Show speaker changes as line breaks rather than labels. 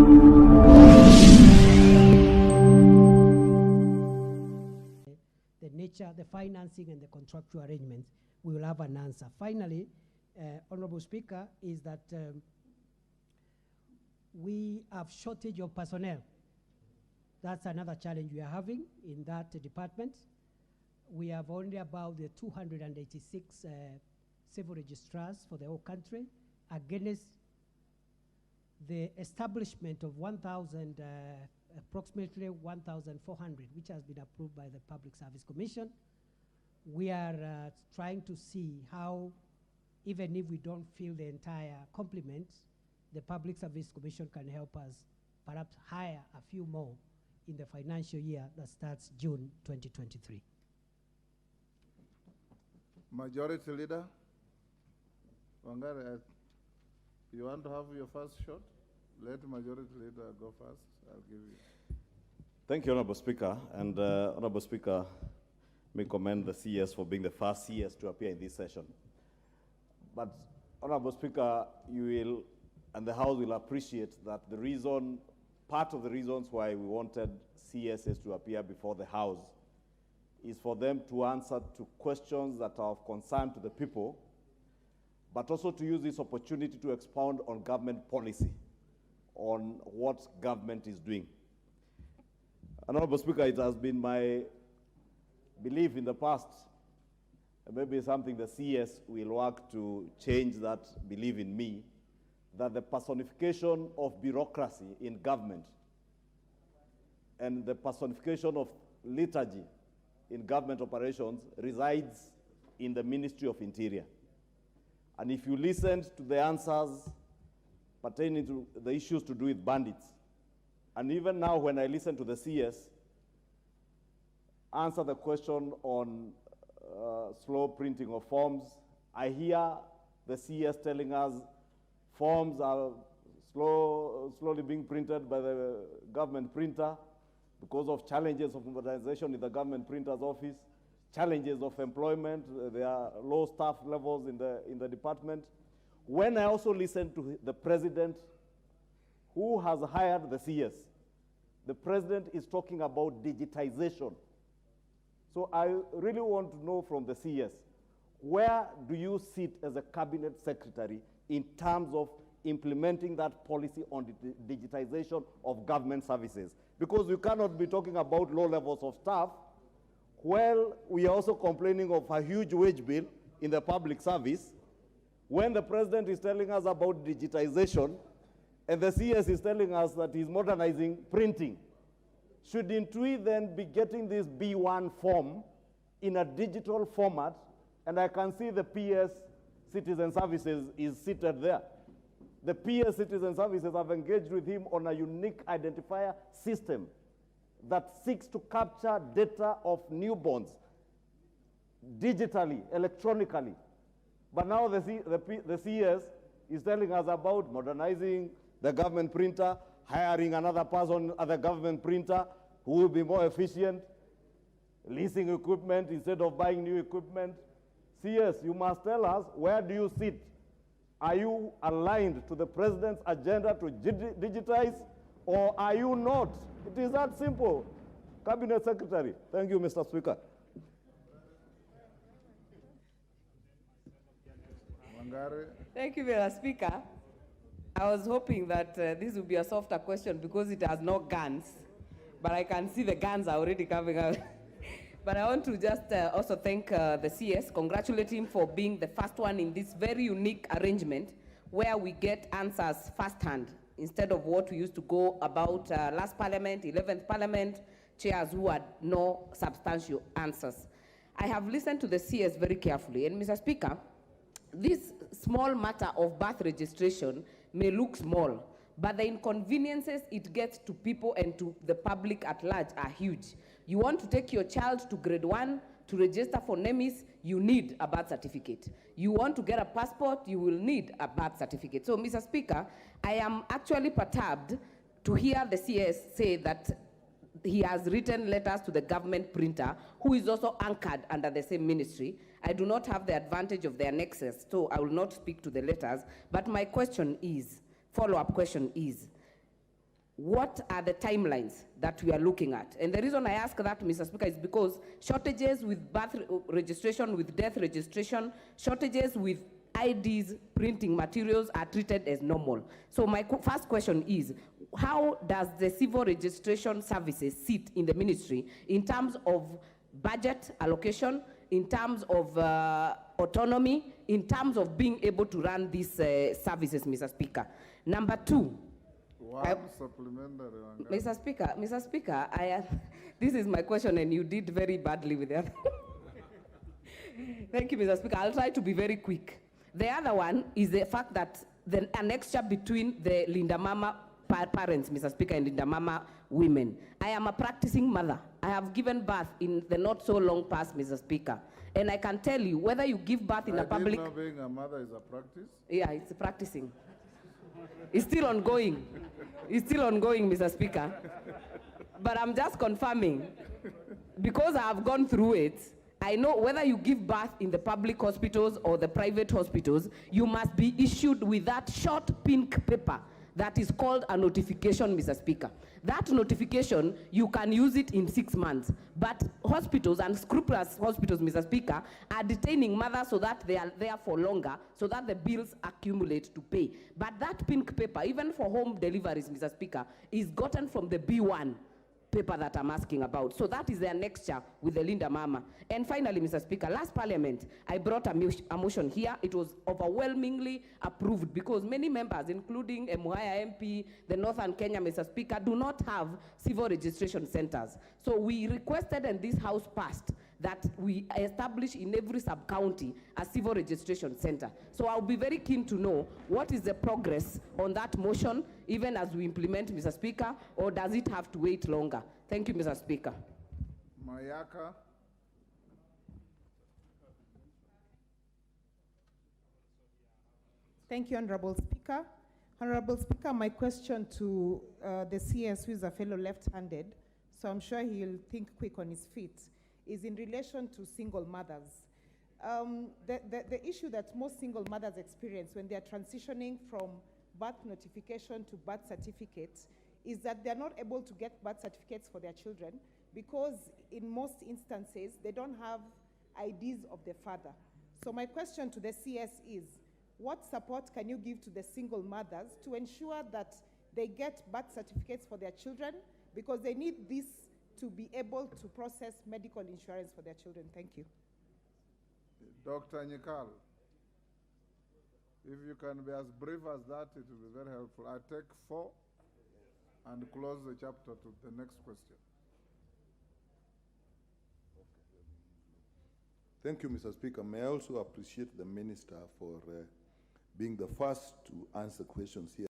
The nature, the financing and the contractual arrangements, we will have an answer. Finally, Honorable Speaker, is that we have shortage of personnel. That's another challenge we are having in that department. We have only about 286 civil registrars for the whole country against the establishment of approximately 1,400, which has been approved by the Public Service Commission. We are trying to see how, even if we don't fill the entire complement, the Public Service Commission can help us perhaps hire a few more in the financial year that starts June 2023.
Majority Leader, Wangari, you want to have your first shot? Let Majority Leader go first. I'll give you.
Thank you, Honorable Speaker. And Honorable Speaker, may commend the CS for being the first CS to appear in this session. But Honorable Speaker, you will, and the House will appreciate that the reason, part of the reasons why we wanted CSs to appear before the House is for them to answer to questions that are of concern to the people, but also to use this opportunity to expound on government policy, on what government is doing. Honorable Speaker, it has been my belief in the past, and maybe something the CS will work to change that belief in me, that the personification of bureaucracy in government and the personification of liturgy in government operations resides in the Ministry of Interior. And if you listened to the answers pertaining to the issues to do with bandits, and even now when I listen to the CS answer the question on slow printing of forms, I hear the CS telling us forms are slowly being printed by the government printer because of challenges of modernization in the government printer's office, challenges of employment, there are low staff levels in the department. When I also listen to the president who has hired the CS, the president is talking about digitization. So I really want to know from the CS, where do you sit as a cabinet secretary in terms of implementing that policy on the digitization of government services? Because you cannot be talking about low levels of staff while we are also complaining of a huge wage bill in the public service, when the president is telling us about digitization and the CS is telling us that he's modernizing printing. Shouldn't we then be getting this B1 form in a digital format? And I can see the PS Citizen Services is seated there. The PS Citizen Services have engaged with him on a unique identifier system that seeks to capture data of newborns digitally, electronically. But now the CS is telling us about modernizing the government printer, hiring another person at the government printer who will be more efficient, leasing equipment instead of buying new equipment. CS, you must tell us, where do you sit? Are you aligned to the president's agenda to digitize, or are you not? It is that simple. Cabinet Secretary. Thank you, Mr. Speaker.
Thank you, Mr. Speaker. I was hoping that this would be a softer question because it has no guns, but I can see the guns are already coming out. But I want to just also thank the CS, congratulate him for being the first one in this very unique arrangement where we get answers firsthand instead of what we used to go about last parliament, 11th parliament, chairs who had no substantial answers. I have listened to the CS very carefully, and Mr. Speaker, this small matter of birth registration may look small, but the inconveniences it gets to people and to the public at large are huge. You want to take your child to grade 1 to register for NEMIS, you need a birth certificate. You want to get a passport, you will need a birth certificate. So, Mr. Speaker, I am actually perturbed to hear the CS say that he has written letters to the government printer, who is also anchored under the same ministry. I do not have the advantage of their nexus, so I will not speak to the letters. But my question is, follow-up question is, what are the timelines that we are looking at? And the reason I ask that, Mr. Speaker, is because shortages with birth registration, with death registration, shortages with IDs, printing materials are treated as normal. So my first question is, how does the civil registration services sit in the ministry in terms of budget allocation, in terms of autonomy, in terms of being able to run these services, Mr. Speaker? Number two,
supplementary.
Mr. Speaker, this is my question and you did very badly with that. Thank you, Mr. Speaker. I'll try to be very quick. The other one is the fact that the annexure between the Linda Mama parents, Mr. Speaker, and Linda Mama women. I am a practicing mother. I have given birth in the not so long past, Mr. Speaker. And I can tell you, whether you give birth in a public...
I didn't know being a mother is a practice?
Yeah, it's practicing. It's still ongoing. It's still ongoing, Mr. Speaker. But I'm just confirming, because I have gone through it, I know whether you give birth in the public hospitals or the private hospitals, you must be issued with that short pink paper that is called a notification, Mr. Speaker. That notification, you can use it in 6 months. But hospitals, and scrupulous hospitals, Mr. Speaker, are detaining mothers so that they are there for longer, so that the bills accumulate to pay. But that pink paper, even for home deliveries, Mr. Speaker, is gotten from the B1 paper that I'm asking about. So that is the annexure with the Linda Mama. And finally, Mr. Speaker, last Parliament, I brought a motion here. It was overwhelmingly approved because many members, including Mwaya MP, the Northern Kenya, Mr. Speaker, do not have civil registration centers. So we requested, and this House passed, that we establish in every sub-county a civil registration center. So I'll be very keen to know what is the progress on that motion, even as we implement, Mr. Speaker, or does it have to wait longer? Thank you, Mr. Speaker.
Mayaka.
Thank you, Honorable Speaker. Honorable Speaker, my question to the CS, who is a fellow left-handed, so I'm sure he'll think quick on his feet, is in relation to single mothers. The issue that most single mothers experience when they are transitioning from birth notification to birth certificates is that they're not able to get birth certificates for their children because in most instances, they don't have IDs of their father. So my question to the CS is, what support can you give to the single mothers to ensure that they get birth certificates for their children, because they need this to be able to process medical insurance for their children? Thank you.
Dr. Nyikal, if you can be as brief as that, it will be very helpful. I take 4 and close the chapter to the next question.
Thank you, Mr. Speaker. May I also appreciate the Minister for being the first to answer questions here.